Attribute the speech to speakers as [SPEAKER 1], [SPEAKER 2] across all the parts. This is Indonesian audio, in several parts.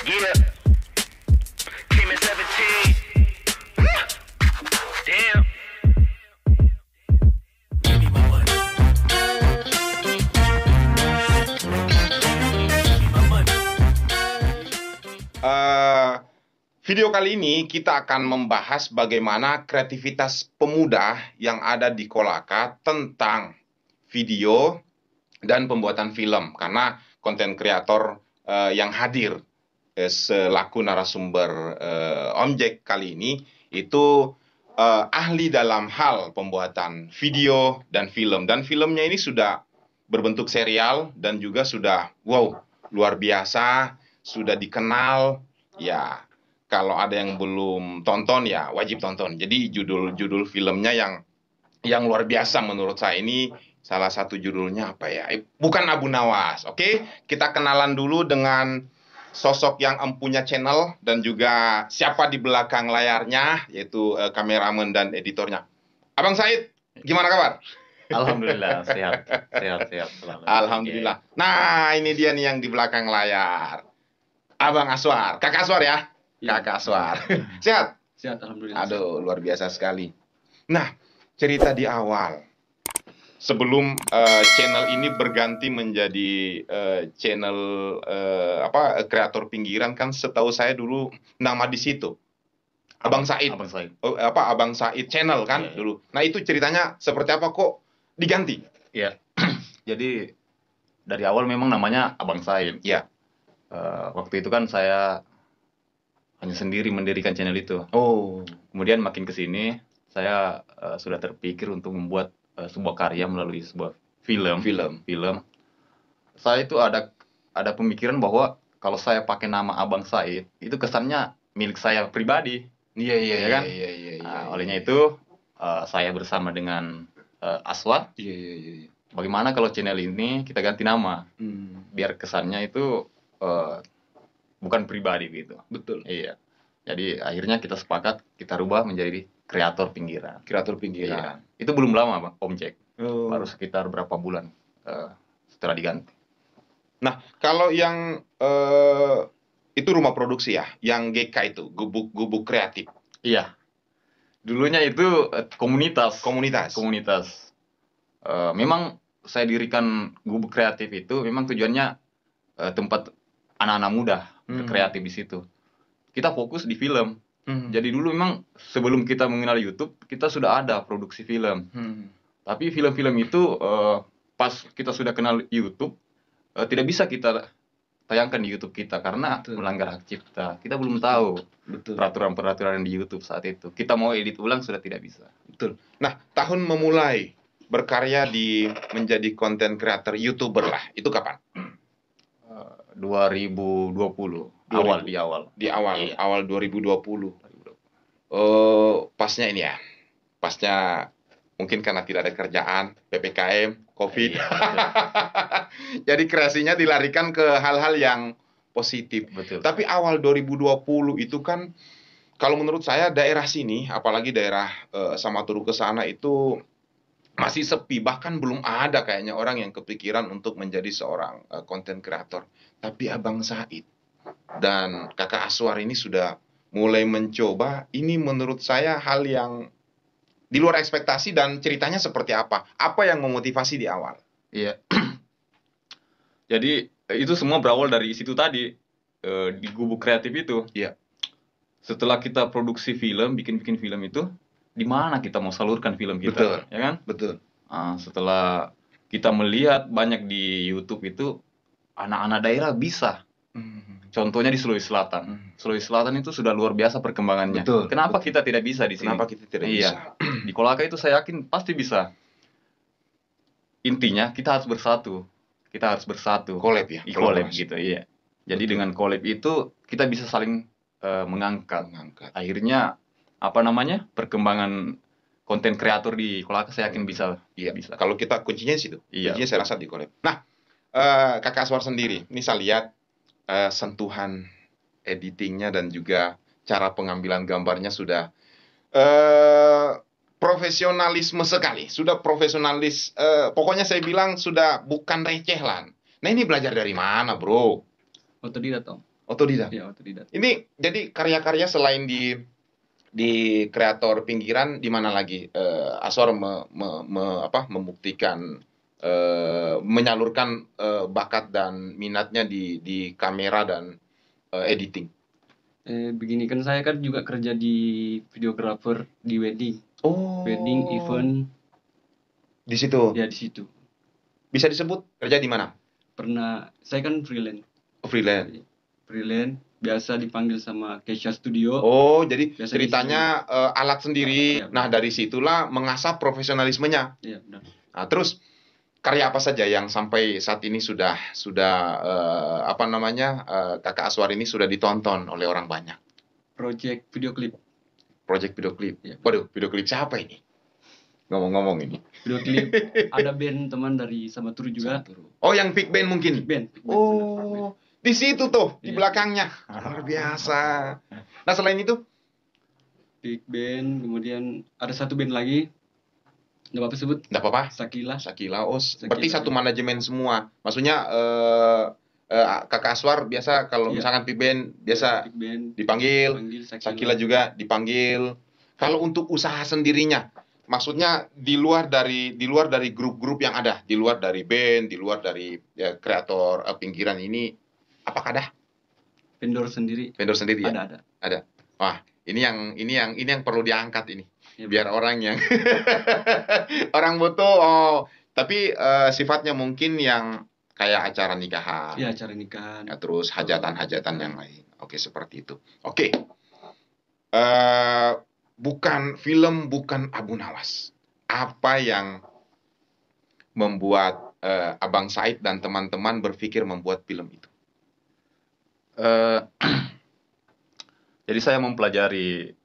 [SPEAKER 1] Yeah, came at 17. Damn.
[SPEAKER 2] Eh, Video kali ini kita akan membahas bagaimana kreativitas pemuda yang ada di Kolaka tentang video dan pembuatan film. Karena konten kreator yang hadir selaku narasumber Om Jack kali ini itu ahli dalam hal pembuatan video dan film. Dan filmnya ini sudah berbentuk serial dan juga sudah luar biasa, sudah dikenal. Ya, kalau ada yang belum tonton ya wajib tonton. Jadi judul-judul filmnya yang luar biasa menurut saya ini, salah satu judulnya apa ya? Bukan Abu Nawas. Oke, kita kenalan dulu dengan sosok yang empunya channel dan juga siapa di belakang layarnya, yaitu kameramen dan editornya. Abang Said, gimana kabar?
[SPEAKER 3] Alhamdulillah, sehat selalu.
[SPEAKER 2] Alhamdulillah. Nah, ini dia nih yang di belakang layar. Abang Aswar, Kakak Aswar ya?
[SPEAKER 4] Iya.
[SPEAKER 2] Kakak Aswar. Sehat?
[SPEAKER 4] Sehat, alhamdulillah.
[SPEAKER 2] Aduh, luar biasa sekali. Nah, cerita di awal. Sebelum channel ini berganti menjadi channel kreator pinggiran, kan setahu saya dulu nama di situ Abang Said.
[SPEAKER 3] Abang Said.
[SPEAKER 2] Abang Said channel kan
[SPEAKER 3] Iya.
[SPEAKER 2] dulu. Nah, itu ceritanya seperti apa kok diganti?
[SPEAKER 3] Iya. Jadi dari awal memang namanya Abang Said.
[SPEAKER 2] Ya.
[SPEAKER 3] Waktu itu kan saya hanya sendiri mendirikan channel itu.
[SPEAKER 2] Oh.
[SPEAKER 3] Kemudian makin ke sini saya sudah terpikir untuk membuat sebuah karya melalui sebuah film. Saya itu ada pemikiran bahwa kalau saya pakai nama Abang Said, itu kesannya milik saya pribadi.
[SPEAKER 2] Iya
[SPEAKER 3] kan?
[SPEAKER 2] Iya.
[SPEAKER 3] Olehnya itu saya bersama dengan Aswar.
[SPEAKER 2] Iya.
[SPEAKER 3] Bagaimana kalau channel ini kita ganti nama, biar kesannya itu bukan pribadi gitu.
[SPEAKER 2] Betul.
[SPEAKER 3] Iya. Jadi akhirnya kita sepakat kita rubah menjadi kreator pinggiran.
[SPEAKER 2] Kreator
[SPEAKER 3] Iya.
[SPEAKER 2] pinggiran.
[SPEAKER 3] Itu belum lama, Bang, Om Jack.
[SPEAKER 2] Oh.
[SPEAKER 3] Baru sekitar berapa bulan setelah diganti.
[SPEAKER 2] Nah, kalau yang itu rumah produksi ya, yang GK itu, gubuk kreatif.
[SPEAKER 3] Iya. Dulunya itu komunitas. Memang saya dirikan gubuk kreatif itu memang tujuannya tempat anak-anak muda kreatif di situ. Kita fokus di film. Jadi dulu memang sebelum kita mengenal YouTube, kita sudah ada produksi film. Tapi film-film itu pas kita sudah kenal YouTube, tidak bisa kita tayangkan di YouTube kita karena melanggar hak cipta. Kita belum tahu peraturan-peraturan di YouTube saat itu. Kita mau edit ulang sudah tidak bisa.
[SPEAKER 2] Betul. Nah, tahun memulai berkarya menjadi konten creator YouTuber lah, itu kapan?
[SPEAKER 3] 2020 di awal. Iya.
[SPEAKER 2] Awal 2020. Pasnya ini ya. Pasnya mungkin karena tidak ada kerjaan, PPKM, Covid.
[SPEAKER 3] Iya,
[SPEAKER 2] Jadi kreasinya dilarikan ke hal-hal yang positif.
[SPEAKER 3] betul.
[SPEAKER 2] Tapi awal 2020 itu kan, kalau menurut saya daerah sini, apalagi daerah Samaturu ke sana itu masih sepi. Bahkan belum ada kayaknya orang yang kepikiran untuk menjadi seorang konten kreator. Tapi Abang Said dan Kakak Aswar ini sudah mulai mencoba. Ini menurut saya hal yang di luar ekspektasi. Dan ceritanya seperti apa? Apa yang memotivasi di awal?
[SPEAKER 3] Iya. Jadi itu semua berawal dari situ tadi, di gubuk kreatif itu.
[SPEAKER 2] Iya.
[SPEAKER 3] Setelah kita produksi film, bikin film itu, di mana kita mau salurkan film kita?
[SPEAKER 2] Betul.
[SPEAKER 3] Ya kan?
[SPEAKER 2] Betul.
[SPEAKER 3] Setelah kita melihat banyak di YouTube itu anak-anak daerah bisa. Contohnya di Sulawesi Selatan. Sulawesi Selatan itu sudah luar biasa perkembangannya.
[SPEAKER 2] Betul,
[SPEAKER 3] Kenapa kita tidak bisa di sini?
[SPEAKER 2] Kenapa kita tidak
[SPEAKER 3] Iya.
[SPEAKER 2] bisa?
[SPEAKER 3] Di Kolaka itu saya yakin pasti bisa. Intinya kita harus bersatu.
[SPEAKER 2] Collab ya?
[SPEAKER 3] Collab
[SPEAKER 2] Kolaborasi.
[SPEAKER 3] gitu, iya. Jadi
[SPEAKER 2] Betul.
[SPEAKER 3] dengan collab itu kita bisa saling mengangkat. Akhirnya perkembangan konten kreator di Kolaka saya yakin bisa.
[SPEAKER 2] Iya.
[SPEAKER 3] Bisa.
[SPEAKER 2] Kalau kita kuncinya di situ.
[SPEAKER 3] Iya.
[SPEAKER 2] Kuncinya saya rasa di collab. Nah, Kakak Aswar sendiri, ini saya lihat sentuhan editingnya dan juga cara pengambilan gambarnya sudah profesionalisme sekali. Sudah profesionalis. Pokoknya saya bilang sudah bukan receh lah. Nah, ini belajar dari mana, bro?
[SPEAKER 4] Otodidak dong.
[SPEAKER 2] Otodidak.
[SPEAKER 4] Ya, otodidak.
[SPEAKER 2] Ini jadi karya-karya selain di kreator pinggiran, di mana lagi Aswar membuktikan menyalurkan bakat dan minatnya di kamera dan editing.
[SPEAKER 4] Begini kan saya kan juga kerja di videographer di wedding.
[SPEAKER 2] Oh.
[SPEAKER 4] Wedding event
[SPEAKER 2] Di situ.
[SPEAKER 4] ya di situ.
[SPEAKER 2] Bisa disebut kerja di mana?
[SPEAKER 4] Pernah saya kan freelance.
[SPEAKER 2] Freelance.
[SPEAKER 4] Freelance biasa dipanggil sama Kesha Studio.
[SPEAKER 2] Oh, jadi
[SPEAKER 4] Biasa
[SPEAKER 2] ceritanya alat sendiri.
[SPEAKER 4] Ya,
[SPEAKER 2] Nah, dari situlah mengasah profesionalismenya.
[SPEAKER 4] Iya, benar.
[SPEAKER 2] Nah, terus karya apa saja yang sampai saat ini sudah Kakak Aswar ini sudah ditonton oleh orang banyak?
[SPEAKER 4] Project video klip.
[SPEAKER 2] Project video klip.
[SPEAKER 4] Ya.
[SPEAKER 2] Waduh, video klip siapa ini? Ngomong-ngomong ini.
[SPEAKER 4] Video klip ada band teman dari Samaturu juga.
[SPEAKER 2] Oh, yang big band mungkin.
[SPEAKER 4] Big band.
[SPEAKER 2] Oh, di situ tuh, di
[SPEAKER 4] Iya.
[SPEAKER 2] belakangnya. Luar biasa. Nah, selain itu,
[SPEAKER 4] Big band, kemudian ada satu band lagi. Nggak apa-apa sebut.
[SPEAKER 2] enggak apa-apa.
[SPEAKER 4] Sakila.
[SPEAKER 2] Sakila, berarti
[SPEAKER 4] Sakila.
[SPEAKER 2] satu manajemen semua. Maksudnya Kakak Aswar biasa kalau
[SPEAKER 4] Iya.
[SPEAKER 2] misalkan big band biasa
[SPEAKER 4] Big band.
[SPEAKER 2] dipanggil,
[SPEAKER 4] Panggil
[SPEAKER 2] Sakila juga dipanggil. Kalau untuk usaha sendirinya, maksudnya di luar dari grup-grup yang ada, di luar dari band, di luar dari kreator pinggiran ini, apakah ada
[SPEAKER 4] Vendor sendiri.
[SPEAKER 2] vendor sendiri ya?
[SPEAKER 4] Ada.
[SPEAKER 2] Wah, ini yang perlu diangkat ini.
[SPEAKER 4] Ya,
[SPEAKER 2] Biar orang yang orang butuh tapi sifatnya mungkin yang kayak acara nikahan.
[SPEAKER 4] Iya, acara nikahan.
[SPEAKER 2] Ya, terus hajatan-hajatan yang lain. Oke, seperti itu. Oke. Bukan film, bukan Abu Nawas. Apa yang membuat Abang Said dan teman-teman berpikir membuat film itu?
[SPEAKER 3] Jadi saya mempelajari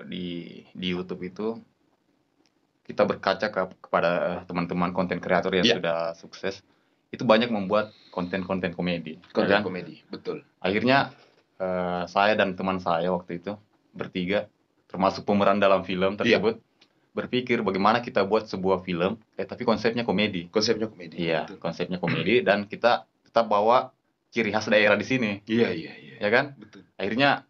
[SPEAKER 3] di YouTube itu, kita berkaca kepada teman-teman konten kreator yang
[SPEAKER 2] Iya.
[SPEAKER 3] sudah sukses, itu banyak membuat konten-konten komedi.
[SPEAKER 2] Konten
[SPEAKER 3] kan?
[SPEAKER 2] komedi, betul.
[SPEAKER 3] Akhirnya saya dan teman saya waktu itu bertiga, termasuk pemeran dalam film tersebut, berpikir bagaimana kita buat sebuah film, tapi konsepnya komedi.
[SPEAKER 2] Konsepnya komedi.
[SPEAKER 3] Iya,
[SPEAKER 2] betul.
[SPEAKER 3] konsepnya komedi, dan kita tetap bawa ciri khas daerah di sini,
[SPEAKER 2] Iya.
[SPEAKER 3] ya kan?
[SPEAKER 2] Betul.
[SPEAKER 3] Akhirnya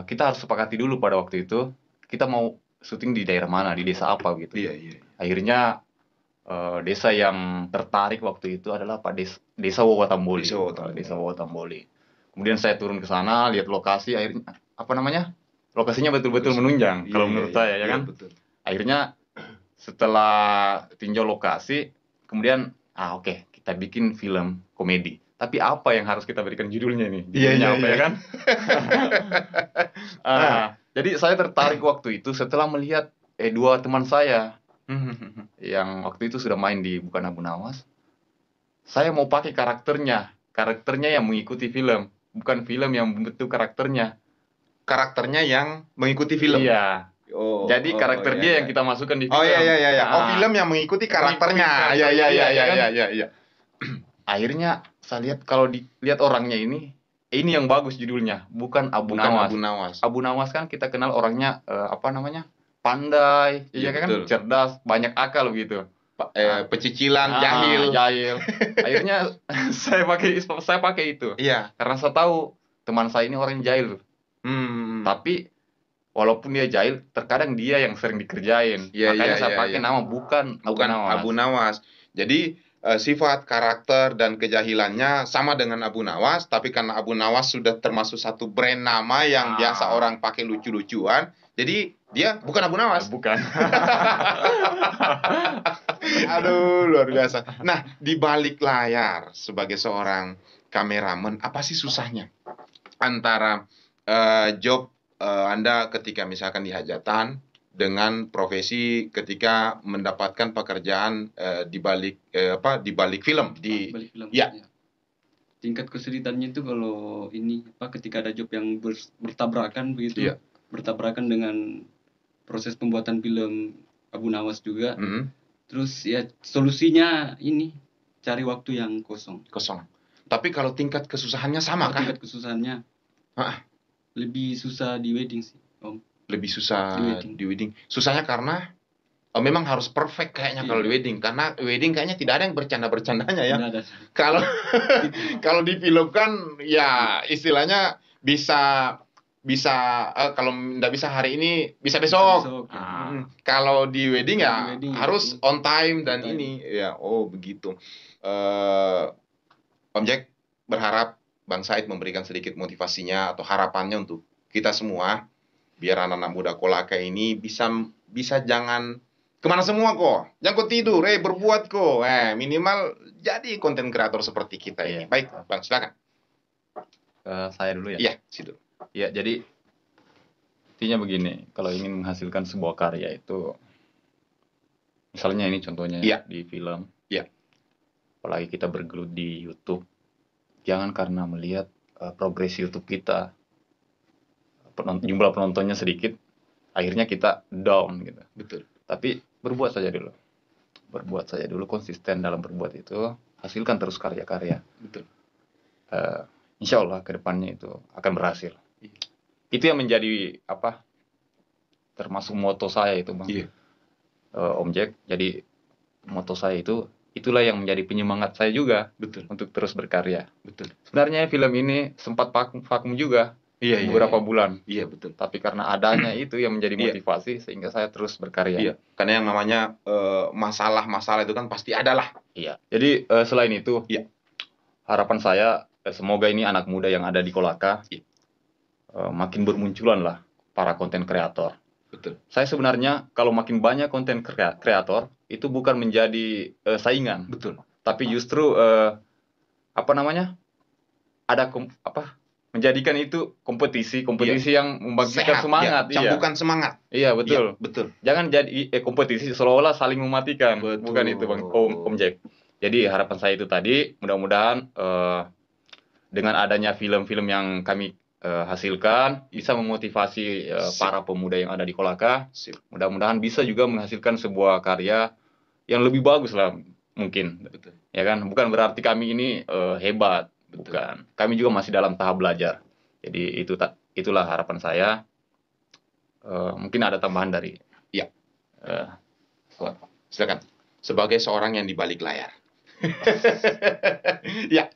[SPEAKER 3] kita harus sepakati dulu pada waktu itu, kita mau syuting di daerah mana, di desa apa gitu.
[SPEAKER 2] Iya.
[SPEAKER 3] Akhirnya desa yang tertarik waktu itu adalah Desa Wawatamboli.
[SPEAKER 2] Desa Wawatamboli.
[SPEAKER 3] Desa Wawatamboli. Kemudian saya turun ke sana, lihat lokasi, akhirnya lokasinya betul-betul menunjang kalau menurut saya, ya kan?
[SPEAKER 2] Betul.
[SPEAKER 3] Akhirnya setelah tinjau lokasi, kemudian oke, kita bikin film komedi. Tapi apa yang harus kita berikan judulnya nih? Judulnya apa ya kan? Jadi saya tertarik waktu itu setelah melihat dua teman saya yang waktu itu sudah main di Bukan Abu Nawas. Saya mau pakai karakternya yang mengikuti film, bukan film yang membentuk karakternya.
[SPEAKER 2] Karakternya yang mengikuti film.
[SPEAKER 3] Iya. Jadi karakter dia yang kita masukkan di film.
[SPEAKER 2] Oh iya. Film yang mengikuti karakternya. Iya.
[SPEAKER 3] Akhirnya saya lihat kalau dilihat orangnya ini yang bagus judulnya, bukan Abu Nawas. Abu Nawas kan kita kenal orangnya pandai,
[SPEAKER 2] Iya,
[SPEAKER 3] kan,
[SPEAKER 2] betul.
[SPEAKER 3] cerdas, banyak akal begitu.
[SPEAKER 2] Pecicilan, jahil.
[SPEAKER 3] Akhirnya saya pakai itu.
[SPEAKER 2] Iya.
[SPEAKER 3] Karena saya tahu teman saya ini orang jahil. Tapi walaupun dia jahil, terkadang dia yang sering dikerjain. Makanya saya pakai nama bukan
[SPEAKER 2] Abu Nawas. Jadi sifat, karakter, dan kejahilannya sama dengan Abu Nawas, tapi karena Abu Nawas sudah termasuk satu brand nama yang biasa orang pakai lucu-lucuan, jadi dia bukan Abu Nawas.
[SPEAKER 3] Bukan.
[SPEAKER 2] Aduh, luar biasa. Nah, di balik layar sebagai seorang kameramen, apa sih susahnya antara job Anda ketika misalkan di hajatan dengan profesi ketika mendapatkan pekerjaan di balik film
[SPEAKER 4] Balik film.
[SPEAKER 2] Ya.
[SPEAKER 4] Tingkat kesulitannya itu kalau ketika ada job yang bertabrakan begitu.
[SPEAKER 2] Iya.
[SPEAKER 4] Bertabrakan dengan proses pembuatan film Abu Nawas juga. Terus ya solusinya cari waktu yang kosong.
[SPEAKER 2] Tapi kalau tingkat kesusahannya sama kan?
[SPEAKER 4] Tingkat kesusahannya lebih susah di wedding sih, Om.
[SPEAKER 2] Lebih susah
[SPEAKER 4] Di wedding.
[SPEAKER 2] di wedding. Susahnya karena memang harus perfect kayaknya kalau di wedding, karena wedding kayaknya tidak ada yang bercanda-bercandanya ya.
[SPEAKER 4] Nggak ada.
[SPEAKER 2] Kalau kalau di film kan ya istilahnya bisa kalau nggak bisa hari ini bisa besok.
[SPEAKER 4] Besok, ya.
[SPEAKER 2] Kalau di wedding ya
[SPEAKER 4] Di wedding,
[SPEAKER 2] harus
[SPEAKER 4] wedding.
[SPEAKER 2] on time dan
[SPEAKER 4] On time.
[SPEAKER 2] ini ya. Oh begitu. Om Jack berharap Bang Said memberikan sedikit motivasinya atau harapannya untuk kita semua biar anak-anak muda Kolaka ini bisa jangan kemana semua kok, jangan kok tidur, berbuat kok, minimal jadi konten kreator seperti kita ini. Baik, Bang, silakan.
[SPEAKER 3] Saya dulu ya.
[SPEAKER 2] Iya, situ.
[SPEAKER 3] Ya, jadi intinya begini, kalau ingin menghasilkan sebuah karya itu, misalnya ini contohnya
[SPEAKER 2] Iya.
[SPEAKER 3] di film,
[SPEAKER 2] Iya.
[SPEAKER 3] apalagi kita bergelut di YouTube, jangan karena melihat progres YouTube kita, jumlah penontonnya sedikit, akhirnya kita down gitu.
[SPEAKER 2] Betul.
[SPEAKER 3] Tapi berbuat saja dulu, konsisten dalam berbuat itu, hasilkan terus karya-karya.
[SPEAKER 2] Betul.
[SPEAKER 3] Insya Allah kedepannya itu akan berhasil.
[SPEAKER 2] Iya.
[SPEAKER 3] Itu yang menjadi termasuk moto saya itu, Bang.
[SPEAKER 2] Iya.
[SPEAKER 3] Om Jack. Jadi moto saya itulah yang menjadi penyemangat saya juga.
[SPEAKER 2] Betul.
[SPEAKER 3] Untuk terus berkarya.
[SPEAKER 2] Betul.
[SPEAKER 3] Sebenarnya film ini sempat vakum juga beberapa bulan.
[SPEAKER 2] Iya, betul.
[SPEAKER 3] Tapi karena adanya itu yang menjadi
[SPEAKER 2] Iya.
[SPEAKER 3] motivasi sehingga saya terus berkarya.
[SPEAKER 2] Iya, karena yang namanya masalah-masalah itu kan pasti ada lah.
[SPEAKER 3] Iya. Jadi selain itu,
[SPEAKER 2] Iya.
[SPEAKER 3] harapan saya semoga ini anak muda yang ada di Kolaka
[SPEAKER 2] Iya.
[SPEAKER 3] makin bermunculan lah para konten kreator.
[SPEAKER 2] Betul.
[SPEAKER 3] Saya sebenarnya kalau makin banyak konten kreator itu bukan menjadi saingan,
[SPEAKER 2] Betul.
[SPEAKER 3] tapi justru ada menjadikan itu kompetisi yang membangkitkan
[SPEAKER 2] Sehat,
[SPEAKER 3] semangat.
[SPEAKER 2] ya. Cambukan semangat.
[SPEAKER 3] Iya betul.
[SPEAKER 2] Iya, betul.
[SPEAKER 3] Jangan jadi kompetisi seolah-olah saling mematikan.
[SPEAKER 2] Betul.
[SPEAKER 3] Bukan itu, Bang Om Jack. Jadi harapan saya itu tadi, mudah-mudahan dengan adanya film-film yang kami hasilkan bisa memotivasi para pemuda yang ada di Kolaka.
[SPEAKER 2] Sip.
[SPEAKER 3] Mudah-mudahan bisa juga menghasilkan sebuah karya yang lebih bagus lah mungkin.
[SPEAKER 2] Betul.
[SPEAKER 3] Ya kan, bukan berarti kami ini hebat, bukan. Kami juga masih dalam tahap belajar. Jadi itulah harapan saya. Mungkin ada tambahan dari.
[SPEAKER 2] Iya. Silakan. Sebagai seorang yang di balik layar. Ya.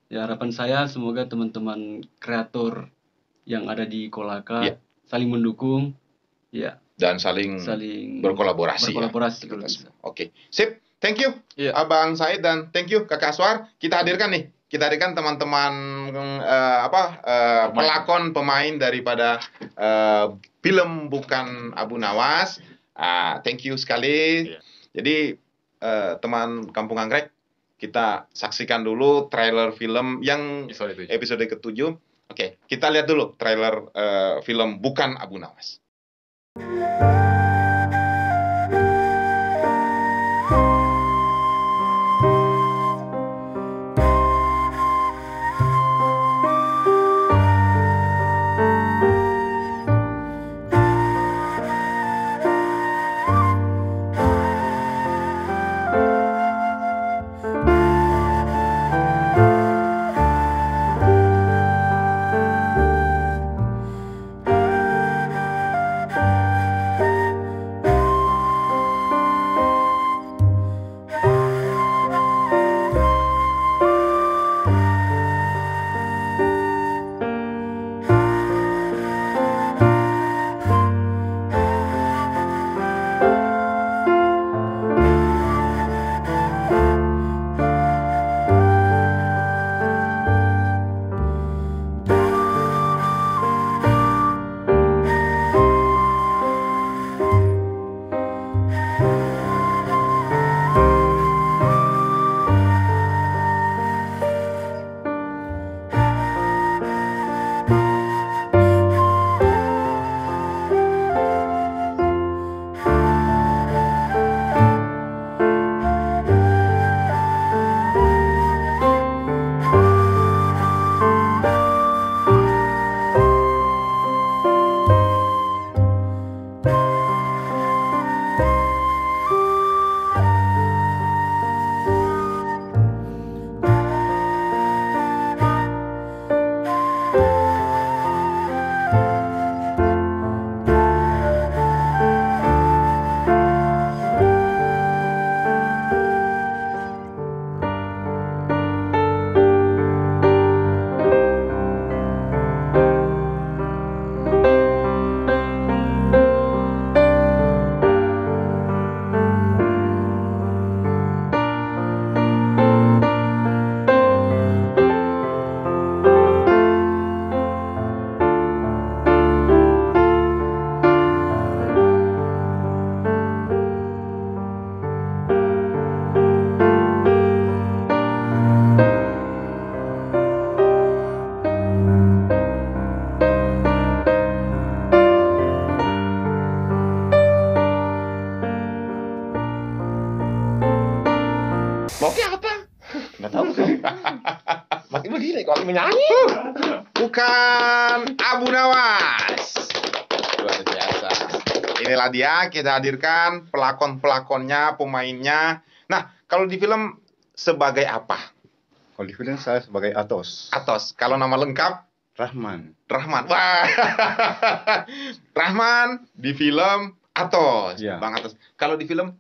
[SPEAKER 4] Ya, harapan saya semoga teman-teman kreator yang ada di Kolaka
[SPEAKER 2] Iya.
[SPEAKER 4] saling mendukung, ya,
[SPEAKER 2] Dan saling berkolaborasi.
[SPEAKER 4] berkolaborasi
[SPEAKER 2] Ya.
[SPEAKER 4] kalau bisa.
[SPEAKER 2] Oke. Sip. Thank you,
[SPEAKER 3] Iya.
[SPEAKER 2] Abang Said, dan thank you Kakak Aswar. Kita hadirkan teman-teman pelakon pemain daripada film Bukan Abu Nawas. Thank you sekali.
[SPEAKER 3] Iya.
[SPEAKER 2] Jadi teman Kampung Anggrek, kita saksikan dulu trailer film yang episode ke-7. Oke, kita lihat dulu trailer film Bukan Abu Nawas.
[SPEAKER 5] begini kok menyanyi.
[SPEAKER 2] Bukan Abu Nawas. Luar biasa. Inilah dia, kita hadirkan pelakon-pelakonnya, pemainnya. Nah, kalau di film sebagai apa?
[SPEAKER 6] Kalau di film saya sebagai Atos.
[SPEAKER 2] Atos. Kalau nama lengkap?
[SPEAKER 6] Rahman.
[SPEAKER 2] Rahman. Wah. Rahman di film Atos.
[SPEAKER 6] Iya.
[SPEAKER 2] Bang Atos. Kalau di film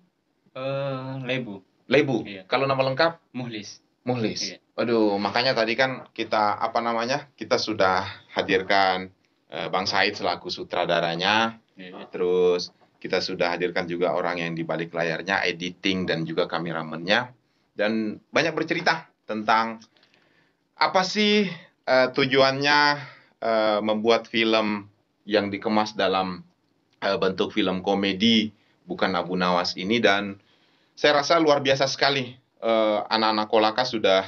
[SPEAKER 4] Lebu,
[SPEAKER 2] Lebu.
[SPEAKER 4] Iya.
[SPEAKER 2] Kalau nama lengkap?
[SPEAKER 4] Muhlis.
[SPEAKER 2] Muhlis.
[SPEAKER 4] Iya.
[SPEAKER 2] Waduh, makanya tadi kan kita kita sudah hadirkan Bang Said selaku sutradaranya.
[SPEAKER 4] Iya.
[SPEAKER 2] Terus kita sudah hadirkan juga orang yang di balik layarnya, editing dan juga kameramennya. Dan banyak bercerita tentang apa sih tujuannya membuat film yang dikemas dalam bentuk film komedi bukan Abu Nawas ini. Dan saya rasa luar biasa sekali anak-anak Kolaka sudah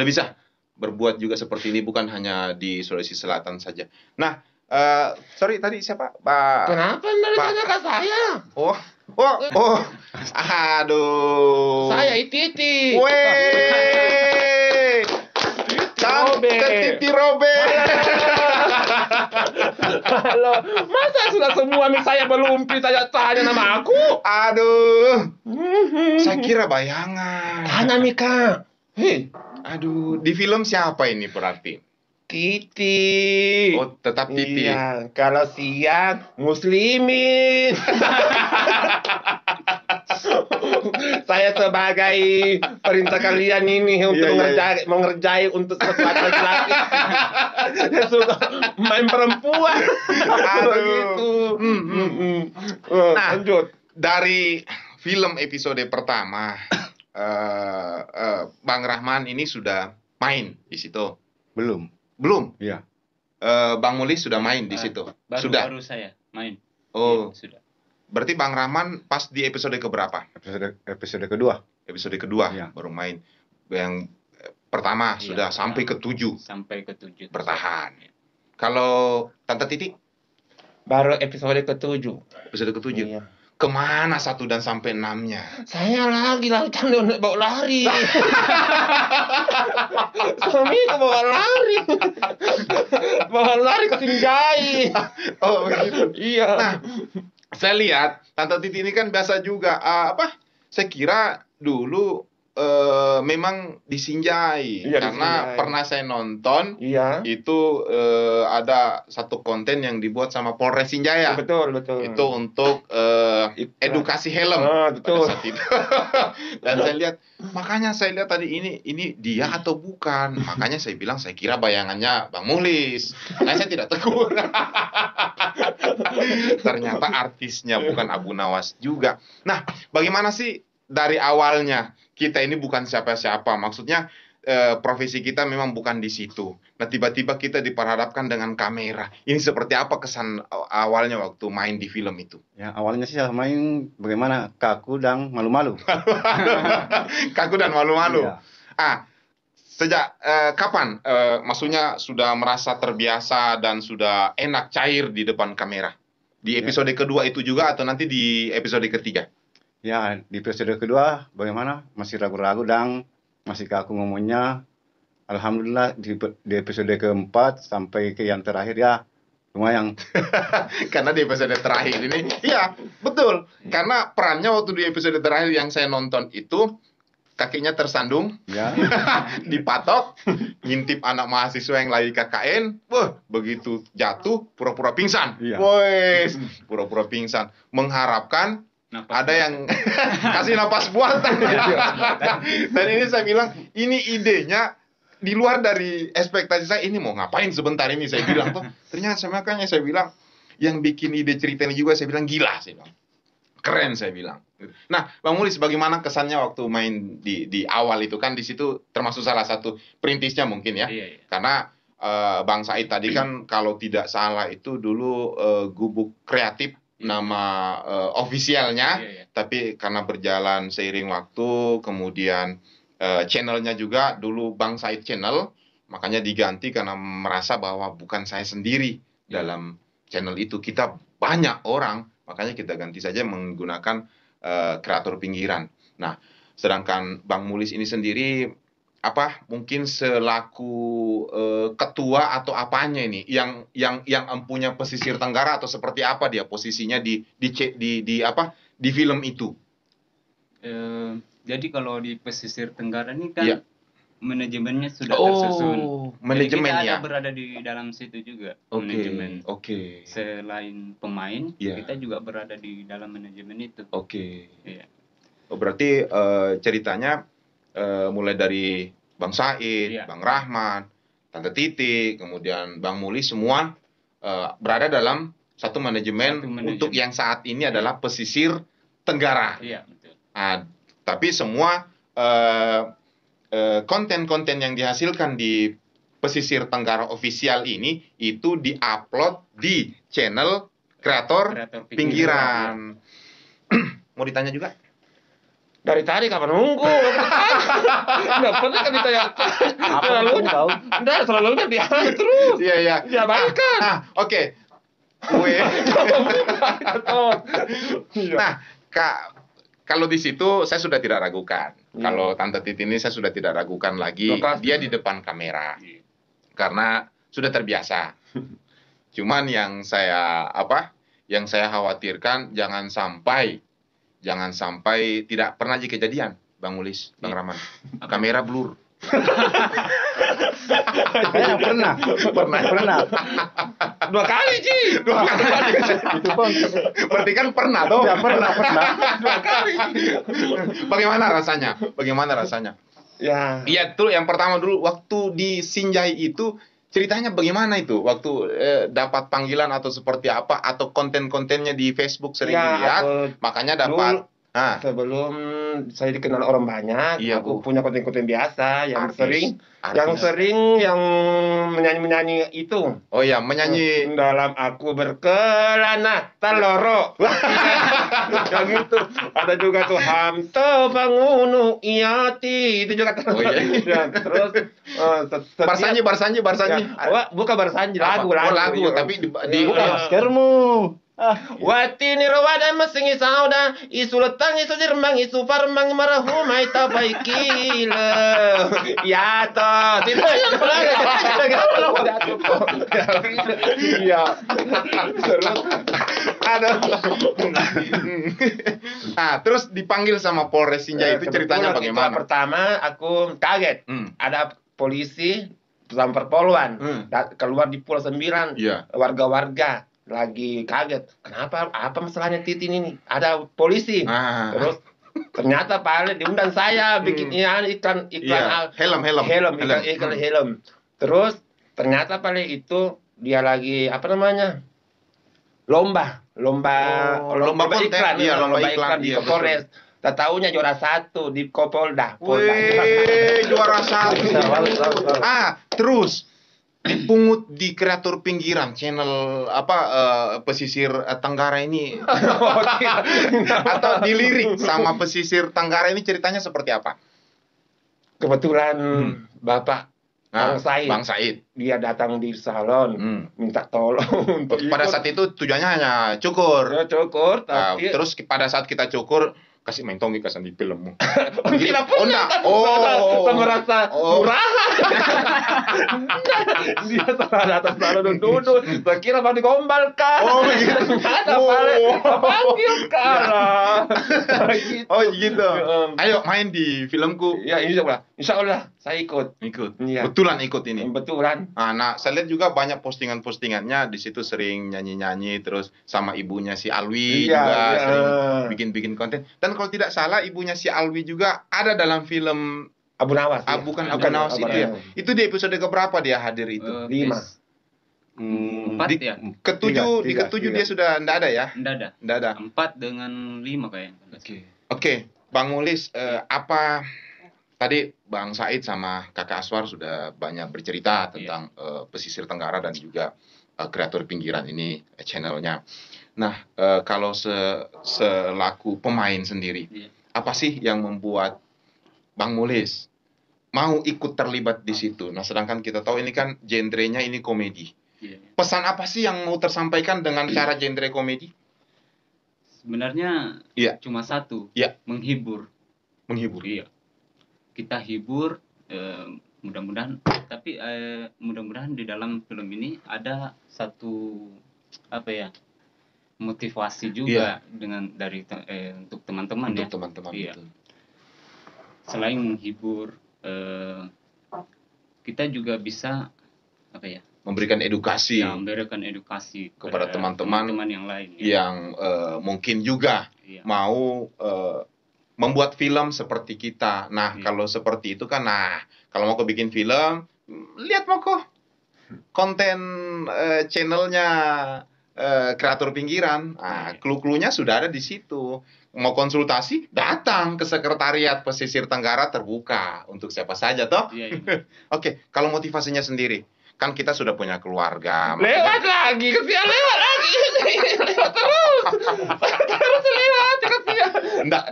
[SPEAKER 2] bisa berbuat juga seperti ini, bukan hanya di Sulawesi Selatan saja. Nah, sorry tadi siapa?
[SPEAKER 5] Kenapa Anda ditanya ke saya?
[SPEAKER 2] Oh, aduh.
[SPEAKER 5] Saya Ititi.
[SPEAKER 2] Weh,
[SPEAKER 5] Robe.
[SPEAKER 2] Titi Robe.
[SPEAKER 5] Halo, masa sudah semua mik saya belum saya tanya nama aku?
[SPEAKER 2] Aduh, saya kira bayangan.
[SPEAKER 5] Tanya Mika. Hei,
[SPEAKER 2] Aduh, di film siapa ini berarti?
[SPEAKER 5] Titi.
[SPEAKER 2] Oh, tetap Titi.
[SPEAKER 5] Iya, kalau siang Muslimin. Saya sebagai perintah kalian ini untuk mengerjai untuk sesuatu laki-laki. Saya suka main perempuan. Begitu.
[SPEAKER 2] Nah,
[SPEAKER 5] Lanjut.
[SPEAKER 2] dari film episode pertama, Bang Rahman ini sudah main di situ.
[SPEAKER 6] Belum.
[SPEAKER 2] Belum?
[SPEAKER 6] Iya.
[SPEAKER 2] Bang Mulis sudah main di situ. Sudah.
[SPEAKER 4] Baru saya main.
[SPEAKER 2] Oh,
[SPEAKER 4] Iya, sudah.
[SPEAKER 2] berarti Bang Rahman pas di episode keberapa?
[SPEAKER 6] Episode kedua.
[SPEAKER 2] Episode kedua
[SPEAKER 6] Iya.
[SPEAKER 2] baru main. Yang pertama
[SPEAKER 4] Iya,
[SPEAKER 2] sudah sampai ke 7
[SPEAKER 4] Sampai ke 7.
[SPEAKER 2] bertahan. Kalau Tante Titi
[SPEAKER 5] Baru episode ke-7.
[SPEAKER 2] episode ke-7.
[SPEAKER 5] Iya.
[SPEAKER 2] Kemana 1 dan sampai 6-nya?
[SPEAKER 5] Saya lagi lautan bawa lari. Suami bawa lari. Bawa lari ke Sinjai.
[SPEAKER 2] Oh, begitu.
[SPEAKER 5] Iya.
[SPEAKER 2] Nah, saya lihat Tante Titi ini kan biasa juga saya kira dulu memang disinjai
[SPEAKER 5] Iya,
[SPEAKER 2] karena
[SPEAKER 5] disinjai.
[SPEAKER 2] pernah saya nonton
[SPEAKER 5] Iya.
[SPEAKER 2] itu ada satu konten yang dibuat sama Polres Sinjaya.
[SPEAKER 5] Betul.
[SPEAKER 2] Itu untuk
[SPEAKER 5] Iklan.
[SPEAKER 2] edukasi helm
[SPEAKER 5] Betul.
[SPEAKER 2] pada saat itu. Dan saya lihat, makanya saya lihat tadi ini dia atau bukan. Makanya saya bilang saya kira bayangannya Bang Muhlis. Makanya saya tidak tegur. Ternyata artisnya bukan Abu Nawas juga. Nah, bagaimana sih dari awalnya kita ini bukan siapa-siapa. Maksudnya profesi kita memang bukan di situ. Nah, tiba-tiba kita diperhadapkan dengan kamera. Ini seperti apa kesan awalnya waktu main di film itu?
[SPEAKER 6] Ya, awalnya sih saya main bagaimana kaku dan malu-malu.
[SPEAKER 2] Kaku dan malu-malu.
[SPEAKER 6] Iya.
[SPEAKER 2] Sejak kapan maksudnya sudah merasa terbiasa dan sudah enak cair di depan kamera? Di episode kedua itu juga atau nanti di episode ketiga?
[SPEAKER 6] Ya, di episode kedua bagaimana masih ragu-ragu dan masih kaku ngomongnya. Alhamdulillah di episode keempat sampai ke yang terakhir ya lumayan.
[SPEAKER 2] Karena di episode terakhir ini, iya betul. Karena perannya waktu di episode terakhir yang saya nonton itu kakinya tersandung,
[SPEAKER 6] Ya.
[SPEAKER 2] dipatok, ngintip anak mahasiswa yang lagi KKN, wah begitu jatuh pura-pura pingsan,
[SPEAKER 6] Iya.
[SPEAKER 2] wes pura-pura pingsan, mengharapkan ada yang kasih napas buatan. Dan ini saya bilang, ini idenya di luar dari ekspektasi saya. Ini mau ngapain sebentar ini saya bilang tuh. Ternyata makanya saya bilang yang bikin ide cerita ini juga saya bilang gila, saya bilang keren, saya bilang. Nah, Bang Mulis, bagaimana kesannya waktu main di awal itu kan di situ termasuk salah satu perintisnya mungkin ya.
[SPEAKER 4] Iya.
[SPEAKER 2] Karena Bang Said tadi kan kalau tidak salah itu dulu Gubuk Kreatif nama ofisialnya,
[SPEAKER 4] Iya.
[SPEAKER 2] tapi karena berjalan seiring waktu, kemudian channelnya juga dulu Bang Said Channel, makanya diganti karena merasa bahwa bukan saya sendiri dalam channel itu, kita banyak orang, makanya kita ganti saja menggunakan kreator pinggiran. Nah, sedangkan Bang Mulis ini sendiri mungkin selaku ketua atau apanya ini yang empunya pesisir Tenggara atau seperti apa dia posisinya di film itu?
[SPEAKER 4] Jadi kalau di pesisir Tenggara ini kan
[SPEAKER 2] Iya.
[SPEAKER 4] manajemennya sudah tersusun.
[SPEAKER 2] Manajemen
[SPEAKER 4] Jadi kita
[SPEAKER 2] ya.
[SPEAKER 4] ada berada di dalam situ juga.
[SPEAKER 2] Oke.
[SPEAKER 4] Manajemen.
[SPEAKER 2] Oke.
[SPEAKER 4] Selain pemain,
[SPEAKER 2] Iya.
[SPEAKER 4] kita juga berada di dalam manajemen itu.
[SPEAKER 2] Oke.
[SPEAKER 4] Iya.
[SPEAKER 2] Berarti ceritanya mulai dari Bang Said,
[SPEAKER 4] Iya.
[SPEAKER 2] Bang Rahman, Tante Titi, kemudian Bang Muli semua berada dalam satu manajemen
[SPEAKER 4] Satu manajemen.
[SPEAKER 2] untuk yang saat ini adalah pesisir Tenggara.
[SPEAKER 4] Iya, betul.
[SPEAKER 2] Tapi semua konten-konten yang dihasilkan di pesisir Tenggara official ini itu diupload di channel kreator
[SPEAKER 4] Kreator
[SPEAKER 2] pinggiran. Mau ditanya juga?
[SPEAKER 5] Dari tadi kapan nunggu? Nggak pernah kan ditanya. Selalu
[SPEAKER 6] tahu?
[SPEAKER 5] Nggak, selalu kan dia terus.
[SPEAKER 2] Iya, iya.
[SPEAKER 5] Diabaikan.
[SPEAKER 2] Oke. Gue.
[SPEAKER 5] Iya.
[SPEAKER 2] Nah, kalau di situ saya sudah tidak ragukan. Kalau Tante Titi ini saya sudah tidak ragukan lagi.
[SPEAKER 5] Lokasi.
[SPEAKER 2] Dia di depan kamera. Karena sudah terbiasa. Cuman yang saya khawatirkan jangan sampai tidak pernah aja kejadian, Bang Ulis, Bang Rahman. Kamera blur.
[SPEAKER 6] Saya pernah.
[SPEAKER 5] Dua kali, Ci.
[SPEAKER 2] Dua kali.
[SPEAKER 6] Itu pun
[SPEAKER 2] Berarti kan pernah toh?
[SPEAKER 6] ya pernah.
[SPEAKER 2] Dua kali. Bagaimana rasanya?
[SPEAKER 5] Ya.
[SPEAKER 2] Iya tuh yang pertama dulu waktu di Sinjai itu ceritanya bagaimana itu? Waktu dapat panggilan atau seperti apa atau konten-kontennya di Facebook sering
[SPEAKER 5] Ya,
[SPEAKER 2] dilihat,
[SPEAKER 5] aku
[SPEAKER 2] makanya dapat.
[SPEAKER 5] sebelum saya dikenal orang banyak,
[SPEAKER 2] Iya,
[SPEAKER 5] aku
[SPEAKER 2] Bu.
[SPEAKER 5] punya konten-konten biasa yang
[SPEAKER 2] Artis.
[SPEAKER 5] sering yang menyanyi itu.
[SPEAKER 2] Oh ya, menyanyi.
[SPEAKER 5] Dalam aku berkelana taloro. Yang itu ada juga tuh hamte bangunu iati itu juga
[SPEAKER 2] Oh, iya.
[SPEAKER 5] Ya, terus
[SPEAKER 2] Barsanji.
[SPEAKER 5] bukan Barsanji,
[SPEAKER 2] Apa?
[SPEAKER 5] lagu
[SPEAKER 2] Oh, tapi di
[SPEAKER 6] Bukan maskermu.
[SPEAKER 5] Wati ni rawada masingi sauda isu letang isu dirmang isu farmang marahumai tabaikila ya toh tidak yang iya terus
[SPEAKER 2] terus dipanggil sama Polres Sinjai itu ceritanya
[SPEAKER 5] kebetulan
[SPEAKER 2] bagaimana?
[SPEAKER 5] pertama aku kaget ada polisi samper poluan keluar di Pulau 9
[SPEAKER 2] Iya.
[SPEAKER 5] warga-warga lagi kaget kenapa apa masalahnya Titi ini ada polisi terus ternyata Pak Ale diundang saya bikin iklan
[SPEAKER 2] Iya, helm.
[SPEAKER 5] terus ternyata Pak Ale itu dia lagi apa namanya lomba
[SPEAKER 2] konten.
[SPEAKER 5] iklan
[SPEAKER 2] Iya, lomba iklan.
[SPEAKER 5] di
[SPEAKER 2] Iya,
[SPEAKER 5] Kapolres. Tak tahunya juara 1 di Kopolda.
[SPEAKER 2] Wih, juara 1. Terus dipungut di kreator pinggiran channel pesisir Tenggara ini atau dilirik sama pesisir Tenggara ini ceritanya seperti apa?
[SPEAKER 5] Kebetulan Bapak Bang Said dia datang di salon minta tolong
[SPEAKER 2] pada saat itu tujuannya hanya cukur. Terus pada saat kita cukur kasih mentong dikasih di filmmu.
[SPEAKER 5] Tidak pernah kan. Merasa murahan. Dia salah atas salon duduk. Saya kira mau digombalkan.
[SPEAKER 2] Begitu.
[SPEAKER 5] Ada panggil kalah.
[SPEAKER 2] Oh gitu. Ayo main di filmku.
[SPEAKER 5] Ya insya Allah saya ikut. Iya.
[SPEAKER 2] Betulan ikut ini.
[SPEAKER 5] Betulan.
[SPEAKER 2] Nah, saya lihat juga banyak postingannya di situ sering nyanyi-nyanyi terus sama ibunya si Alwi juga sering bikin-bikin konten. Dan kalau tidak salah ibunya si Alwi juga ada dalam film
[SPEAKER 5] Abu Nawas.
[SPEAKER 2] Bukan Abu Nawas itu ya. Itu di episode keberapa dia hadir itu?
[SPEAKER 4] 5. 4 ya?
[SPEAKER 2] Ketujuh dia sudah enggak ada ya?
[SPEAKER 4] Enggak ada. 4 dengan 5 kayaknya.
[SPEAKER 2] Oke. Bang Mulis, apa tadi Bang Said sama Kakak Aswar sudah banyak bercerita tentang pesisir Tenggara dan juga kreator pinggiran ini channelnya. Nah, kalau selaku pemain sendiri, apa sih yang membuat Bang Mulis mau ikut terlibat di situ? Nah, sedangkan kita tahu ini kan genrenya ini komedi. Pesan apa sih yang mau tersampaikan dengan cara genre komedi?
[SPEAKER 4] Sebenarnya cuma satu, menghibur.
[SPEAKER 2] Menghibur.
[SPEAKER 4] Iya. Kita hibur mudah-mudahan mudah-mudahan di dalam film ini ada satu motivasi juga untuk teman-teman
[SPEAKER 2] Untuk
[SPEAKER 4] ya.
[SPEAKER 2] teman-teman
[SPEAKER 4] Iya.
[SPEAKER 2] itu.
[SPEAKER 4] Selain menghibur, kita juga bisa
[SPEAKER 2] Memberikan edukasi
[SPEAKER 4] memberikan edukasi
[SPEAKER 2] kepada teman-teman
[SPEAKER 4] yang lain ya.
[SPEAKER 2] yang mungkin juga
[SPEAKER 4] Iya.
[SPEAKER 2] mau membuat film seperti kita. Nah,
[SPEAKER 4] Iya.
[SPEAKER 2] kalau seperti itu kan, kalau mau bikin film, lihat mau kok konten channelnya kreator pinggiran.
[SPEAKER 4] Iya.
[SPEAKER 2] Clue-cluenya sudah ada di situ. Mau konsultasi, datang ke sekretariat pesisir Tenggara, terbuka untuk siapa saja toh.
[SPEAKER 4] Iya, iya.
[SPEAKER 2] Oke, kalau motivasinya sendiri, kan kita sudah punya keluarga.
[SPEAKER 5] Lewat lagi, kesian lewat lagi. Lewat terus. Terus lewat, kesian.
[SPEAKER 2] Enggak,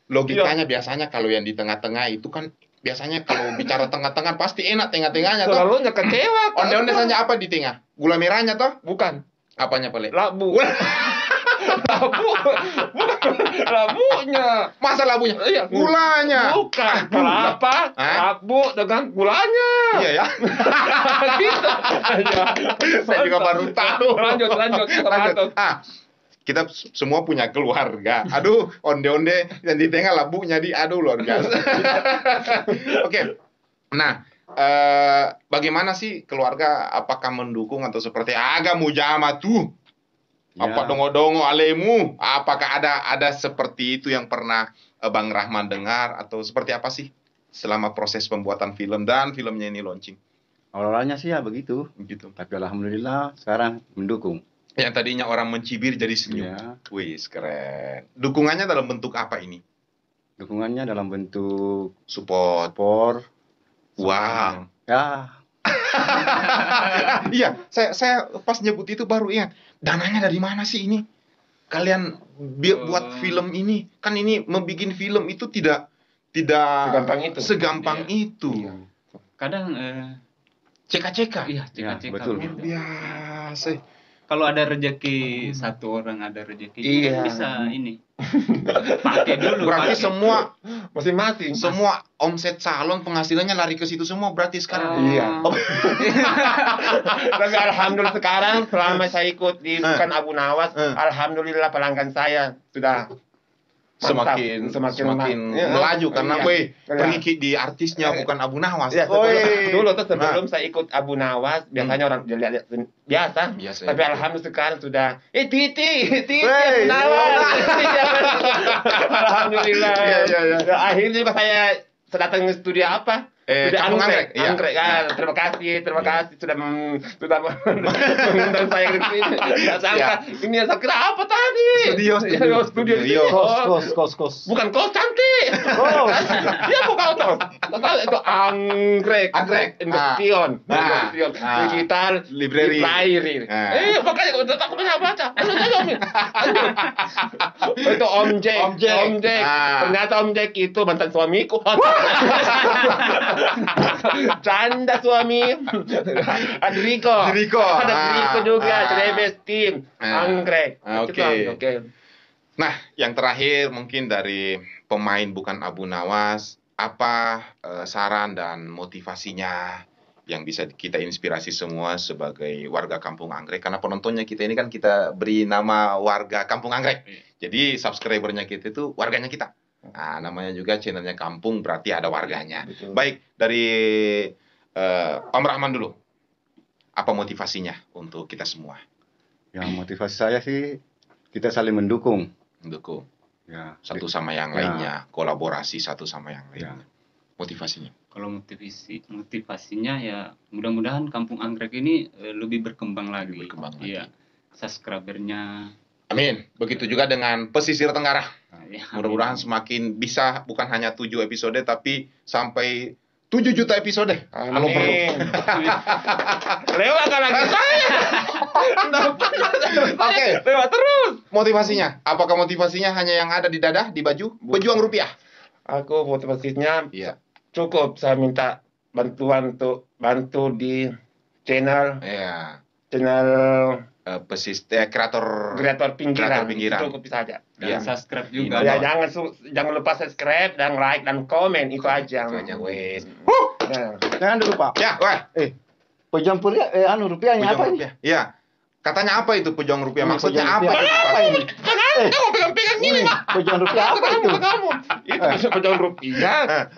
[SPEAKER 2] logikanya biasanya kalau yang di tengah-tengah itu kan biasanya kalau bicara tengah-tengah pasti enak tengah-tengahnya toh.
[SPEAKER 5] Selalunya kecewa.
[SPEAKER 2] Onde-onde saja apa di tengah? Gula merahnya toh?
[SPEAKER 5] Bukan.
[SPEAKER 2] Apanya Pele?
[SPEAKER 5] Labu. Labunya.
[SPEAKER 2] Masa labunya?
[SPEAKER 5] Iya.
[SPEAKER 2] Gulanya.
[SPEAKER 5] Bukan. Kelapa,
[SPEAKER 2] Hah?
[SPEAKER 5] labu dengan gulanya.
[SPEAKER 2] Iya ya.
[SPEAKER 5] Gitu.
[SPEAKER 2] Saya juga baru tahu.
[SPEAKER 5] Lanjut.
[SPEAKER 2] Lanjut. Kita semua punya keluarga. Aduh, onde-onde yang di tengah labunya aduh luar biasa. Oke. Nah, bagaimana sih keluarga? Apakah mendukung atau seperti agak mujama tuh?
[SPEAKER 6] Ya.
[SPEAKER 2] Apa dongo-dongo alemu? Apakah ada seperti itu yang pernah Bang Rahman dengar atau seperti apa sih selama proses pembuatan film dan filmnya ini launching?
[SPEAKER 6] Awalnya sih ya begitu.
[SPEAKER 2] Gitu.
[SPEAKER 6] Tapi alhamdulillah sekarang mendukung.
[SPEAKER 2] Yang tadinya orang mencibir jadi senyum.
[SPEAKER 6] Ya.
[SPEAKER 2] Wih, keren. Dukungannya dalam bentuk apa ini?
[SPEAKER 6] Dukungannya dalam bentuk
[SPEAKER 2] Support.
[SPEAKER 6] por.
[SPEAKER 2] Wow.
[SPEAKER 6] Ya,
[SPEAKER 2] Iya, saya pas nyebut itu baru ingat. Dananya dari mana sih ini? Kalian buat film ini, kan ini membuat film itu tidak
[SPEAKER 5] Segampang itu.
[SPEAKER 2] Segampang itu.
[SPEAKER 4] Kadang
[SPEAKER 2] Ceka-ceka.
[SPEAKER 4] iya cek-cek
[SPEAKER 6] betul.
[SPEAKER 2] Luar biasa.
[SPEAKER 4] kalau ada rezeki satu orang ada rezeki
[SPEAKER 5] Iya.
[SPEAKER 4] bisa ini pakai dulu.
[SPEAKER 2] Berarti
[SPEAKER 4] pakai.
[SPEAKER 2] semua
[SPEAKER 5] Masing-masing.
[SPEAKER 2] omset salon penghasilannya lari ke situ semua berarti sekarang.
[SPEAKER 5] Iya. Tapi alhamdulillah sekarang selama saya ikut di Bukan Abu Nawas, alhamdulillah pelanggan saya sudah mantap.
[SPEAKER 2] semakin
[SPEAKER 5] Iya.
[SPEAKER 2] melaju karena
[SPEAKER 5] Iya.
[SPEAKER 2] weh
[SPEAKER 5] Iya.
[SPEAKER 2] pergi di artisnya bukan Abu Nawas.
[SPEAKER 5] Ya,
[SPEAKER 2] Woi.
[SPEAKER 5] dulu tuh sebelum saya ikut Abu Nawas, biasanya orang lihat biasa.
[SPEAKER 2] Biasa,
[SPEAKER 5] Tapi
[SPEAKER 2] ya.
[SPEAKER 5] alhamdulillah sekarang sudah Titi
[SPEAKER 2] Wey.
[SPEAKER 5] Abu Nawas. Alhamdulillah.
[SPEAKER 2] Iya.
[SPEAKER 5] Akhirnya pas saya datang ke studio apa? Studio
[SPEAKER 2] Kampung Anggrek. Iya.
[SPEAKER 5] Anggrek kan. Terima kasih sudah mengundang saya ke sini. Tidak sangka ini saya kira apa tadi? Studio.
[SPEAKER 6] Kos.
[SPEAKER 5] Bukan kos cantik. Dia bukan kos. Itu anggrek. Investion. Digital
[SPEAKER 2] Library.
[SPEAKER 5] Makanya kalau tak bisa baca. Itu Om Jack. Ternyata Om Jack itu mantan suamiku. Canda suami. Ada Riko. Ada Riko juga. Trebes tim. Anggrek.
[SPEAKER 2] Oke. Nah, yang terakhir mungkin dari pemain Bukan Abu Nawas, apa saran dan motivasinya yang bisa kita inspirasi semua sebagai warga Kampung Anggrek? Karena penontonnya kita ini kan kita beri nama warga Kampung Anggrek. Jadi subscribernya kita itu warganya kita. Nah, namanya juga channelnya Kampung, berarti ada warganya.
[SPEAKER 5] Betul.
[SPEAKER 2] Baik, dari Om Rahman dulu. Apa motivasinya untuk kita semua?
[SPEAKER 6] Yang motivasi saya sih kita saling mendukung.
[SPEAKER 2] Mendukung
[SPEAKER 6] Ya,
[SPEAKER 2] satu sama yang lainnya, kolaborasi satu sama yang lainnya. Motivasinya.
[SPEAKER 4] Kalau motivasinya ya mudah-mudahan Kampung Anggrek ini lebih berkembang lagi.
[SPEAKER 2] Berkembang lagi.
[SPEAKER 4] Iya. Subscribernya
[SPEAKER 2] Amin. Begitu juga dengan Pesisir Tenggara.
[SPEAKER 4] ya,
[SPEAKER 2] Mudah-mudahan semakin bisa bukan hanya 7 episode tapi sampai 7 juta episode. Kalau perlu.
[SPEAKER 5] Lewat lagi saya.
[SPEAKER 2] Oke.
[SPEAKER 5] Lewat terus.
[SPEAKER 2] Motivasinya. Apakah motivasinya hanya yang ada di dada, di baju? Pejuang rupiah.
[SPEAKER 5] Aku motivasinya
[SPEAKER 2] Iya.
[SPEAKER 5] cukup saya minta bantuan untuk bantu di channel
[SPEAKER 2] Iya. Kreator
[SPEAKER 5] kreator pinggiran.
[SPEAKER 2] Kreator pinggiran.
[SPEAKER 5] Cukup saja.
[SPEAKER 4] dan
[SPEAKER 2] Iya.
[SPEAKER 4] subscribe juga.
[SPEAKER 5] Ya jangan lupa subscribe dan like dan komen itu aja.
[SPEAKER 2] Itu aja, wes.
[SPEAKER 6] Jangan dulu Pak.
[SPEAKER 2] Ya, wah.
[SPEAKER 6] Pejuang rupiahnya apa ini?
[SPEAKER 2] Iya. Katanya apa itu pejuang rupiah? Maksudnya
[SPEAKER 6] Pejuang
[SPEAKER 2] apa?
[SPEAKER 6] rupiah. Apa ini?
[SPEAKER 5] Kamu pegang-pegang gini, Pak.
[SPEAKER 6] Pejuang rupiah apa itu?
[SPEAKER 5] Itu pejuang rupiah.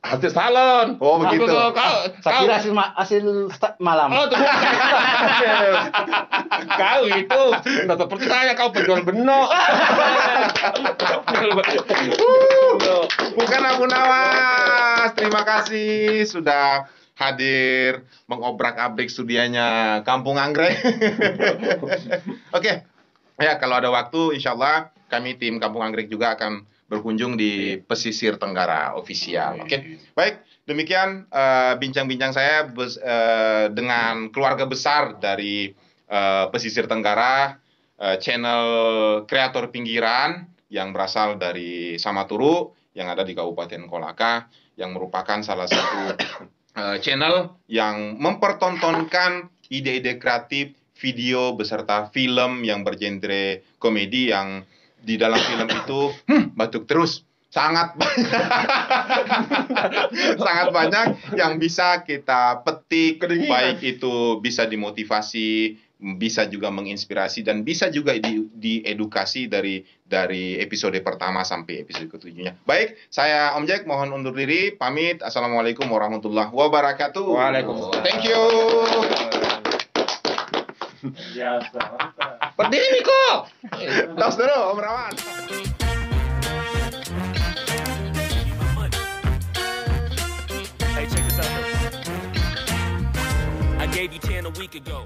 [SPEAKER 5] Hasil salon.
[SPEAKER 2] Oh, begitu.
[SPEAKER 6] Saya kira hasil malam.
[SPEAKER 5] Oh, tuh. Kau itu tidak seperti saya, kau penjual benok.
[SPEAKER 2] Bukan Abu Nawas. Terima kasih sudah hadir mengobrak-abrik studianya Kampung Anggrek. Oke. Ya, kalau ada waktu insya Allah kami tim Kampung Anggrek juga akan berkunjung di Pesisir Tenggara official. Oke. Baik, demikian bincang-bincang saya dengan keluarga besar dari Pesisir Tenggara, channel kreator pinggiran yang berasal dari Samaturu yang ada di Kabupaten Kolaka, yang merupakan salah satu channel yang mempertontonkan ide-ide kreatif video beserta film yang bergenre komedi, yang di dalam film itu batuk terus sangat banyak yang bisa kita petik, baik itu bisa dimotivasi, bisa juga menginspirasi, dan bisa juga diedukasi dari episode pertama sampai episode ketujuhnya. Baik, saya Om Jack mohon undur diri, pamit. Assalamualaikum warahmatullahi wabarakatuh.
[SPEAKER 5] Waalaikumsalam.
[SPEAKER 2] Thank you.
[SPEAKER 5] Berdiri kok.
[SPEAKER 2] Tos dulu Om Rawan.
[SPEAKER 7] Hey, check this out. I gave you 10 a week ago.